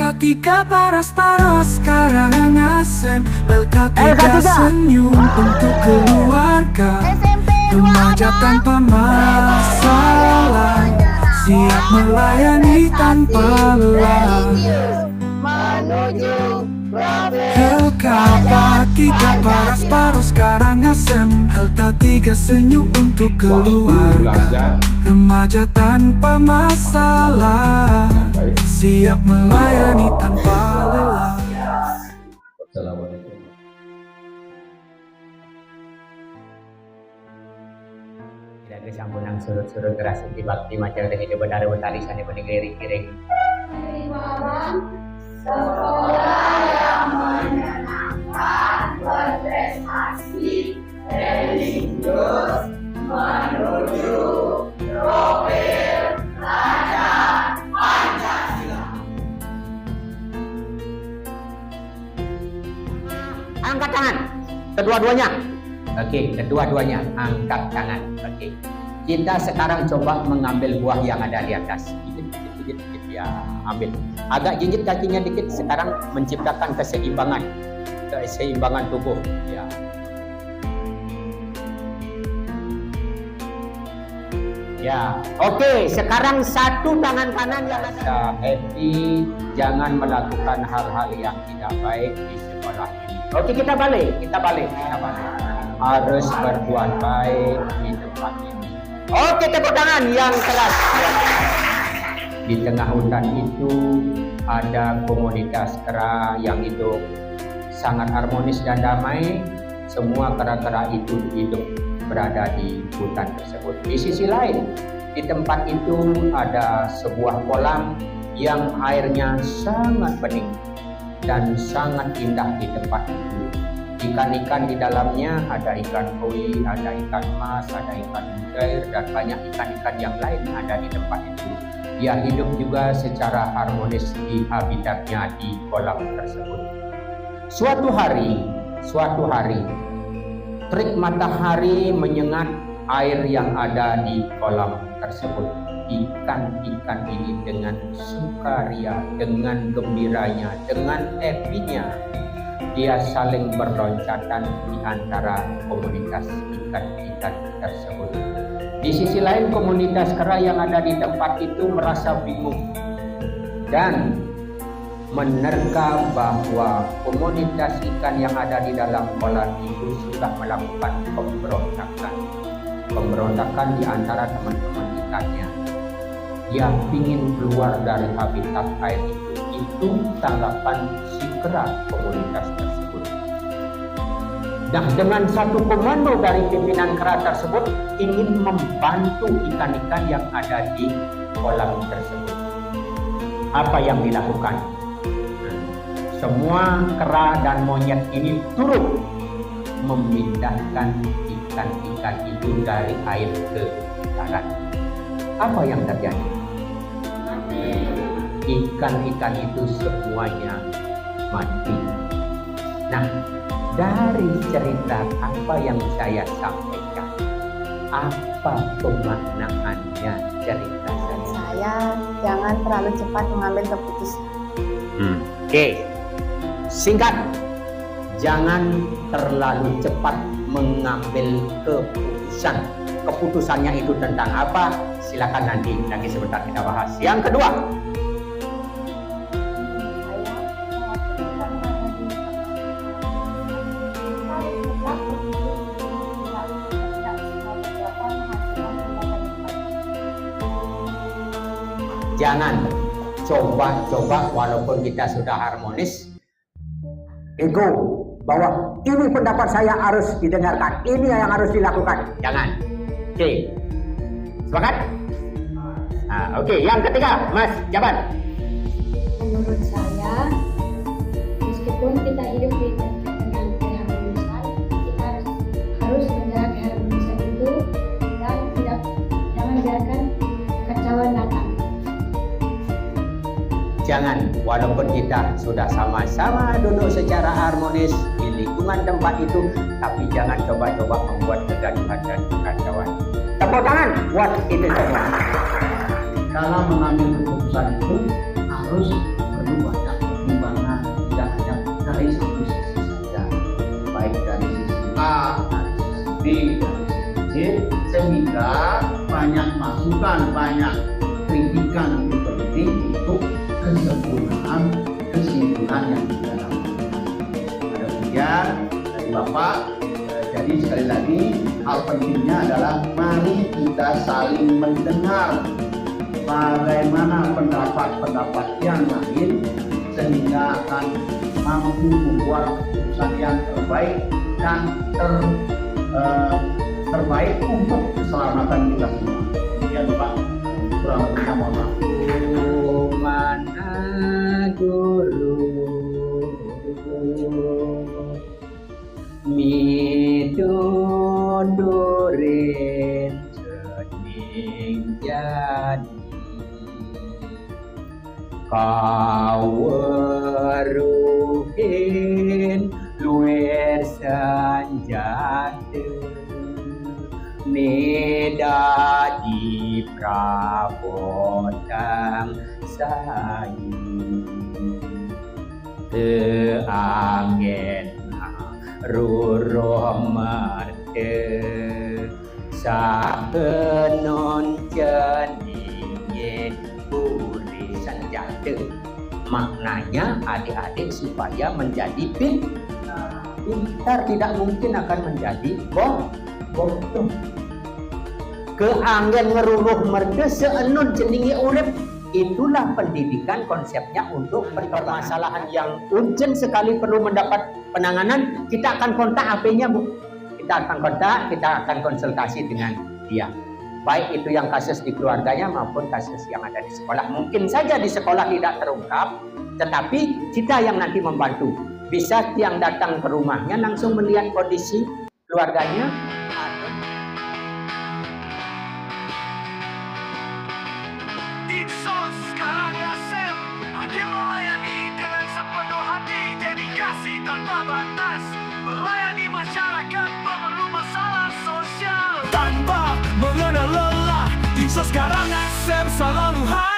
LK3 paras-paras karangan asem, LK3 senyum untuk keluarga, remaja tanpa masalah, siap melayani tanpa lelah. Menuju LK3 paras-paras karangasem, LK3 senyum untuk keluarga, remaja tanpa masalah, siap melayani tanpa lelah. Assalamualaikum. Tidak kesampunang surut-surut gerasi di bakti macam dan hidup benar utari sani penegeri kiring. sekolah yang menyenangkan, berprestasi, religius, menuju profil pelajar Pancasila. Angkat tangan, kedua-duanya. Oke, kedua-duanya angkat tangan. Oke, kita sekarang coba mengambil buah yang ada di atas. Dikit, ya, ambil. Agak jinjit kakinya dikit. Sekarang menciptakan keseimbangan tubuh. Ya. Ya, oke. Sekarang satu tangan kanan yang ada. Happy, jangan melakukan hal-hal yang tidak baik di sekolah ini. Oke, kita balik. Harus berbuat baik di tempat ini. Oke, tepuk tangan yang keras. Di tengah hutan itu ada komunitas kera yang hidup sangat harmonis dan damai. Semua kera-kera itu hidup berada di hutan tersebut. Di sisi lain, di tempat itu ada sebuah kolam yang airnya sangat bening dan sangat indah di tempat itu. Ikan-ikan di dalamnya ada ikan koi, ada ikan mas, ada ikan mujair, dan banyak ikan-ikan yang lain ada di tempat itu. Dia hidup juga secara harmonis di habitatnya di kolam tersebut. Suatu hari, terik matahari menyengat air yang ada di kolam tersebut. Ikan-ikan ini dengan sukaria, dengan gembiranya, dengan happy-nya, dia saling berloncatan di antara komunitas ikan-ikan tersebut. Di sisi lain, komunitas kera yang ada di tempat itu merasa bingung dan menerka bahwa komunitas ikan yang ada di dalam kolam itu sudah melakukan pemberontakan di antara teman-teman ikannya. Dia ingin keluar dari habitat air itu. Itu tanggapan si kera komunitas tersebut. Nah, dengan satu komando dari pimpinan kera tersebut ingin membantu ikan-ikan yang ada di kolam tersebut. Apa yang dilakukan? Semua kera dan monyet ini turut memindahkan ikan-ikan itu dari air ke darat. Apa yang terjadi? Ikan-ikan itu semuanya mati. Nah, dari cerita apa yang saya sampaikan, apa pemaknaannya cerita Saya jangan terlalu cepat mengambil keputusan. Oke. Singkat, jangan terlalu cepat mengambil keputusan. Keputusannya itu tentang apa? Silakan nanti lagi sebentar kita bahas. Yang kedua, jangan coba-coba walaupun kita sudah harmonis, ego bahwa ini pendapat saya harus didengarkan, ini yang harus dilakukan. Jangan. Oke. Sepakat? Nah, oke. Yang ketiga, Mas Jaban. Menurut saya, meskipun kita hidup di dengan keharmonisan, kita harus menjaga keharmonisan itu dan jangan biarkan kekacauan datang. Jangan, walaupun kita sudah sama-sama duduk secara harmonis di lingkungan tempat itu, tapi jangan coba-coba membuat kegaduhan dan kekacauan. Tepuk tangan buat itu semua. Dalam mengambil keputusan itu harus berdua banyak pertimbangan, tidak hanya dari satu sisi saja, baik dari sisi A, dari sisi B, dari sisi C, sehingga banyak masukan, banyak kritikan yang penting untuk kesempurnaan kesimpulan yang kita dapatkan. Ada ujian dari Bapak. Jadi sekali lagi hal pentingnya adalah mari kita saling mendengar bagaimana pendapat-pendapat yang lain sehingga akan mampu membuat keputusan yang terbaik dan terbaik untuk keselamatan kita semua. Ya Pak, kurang lebihnya mohon maaf. Mana guru midodoren cening jadi kaweruhin luer sanjata medadi prabotang sayu teanggen ruruh merte saenon jeningin puri sanjata. Maknanya adik-adik supaya menjadi pintar, tidak mungkin akan menjadi bodoh. Keanggen ngeruruh merde seenun jenenge urip. Itulah pendidikan konsepnya untuk permasalahan yang urgent sekali perlu mendapat penanganan. Kita akan kontak HP-nya, Bu. Kita akan kontak, kita akan konsultasi dengan dia. Baik itu yang kasus di keluarganya maupun kasus yang ada di sekolah. Mungkin saja di sekolah tidak terungkap, tetapi kita yang nanti membantu. Bisa yang datang ke rumahnya langsung melihat kondisi keluarganya. Dinsos Karangasem hadir melayani dengan sepenuh hati, dedikasi tanpa batas, melayani masyarakat pemenuh masalah sosial tanpa mengenal lelah. Dinsos Karangasem selalu hadir.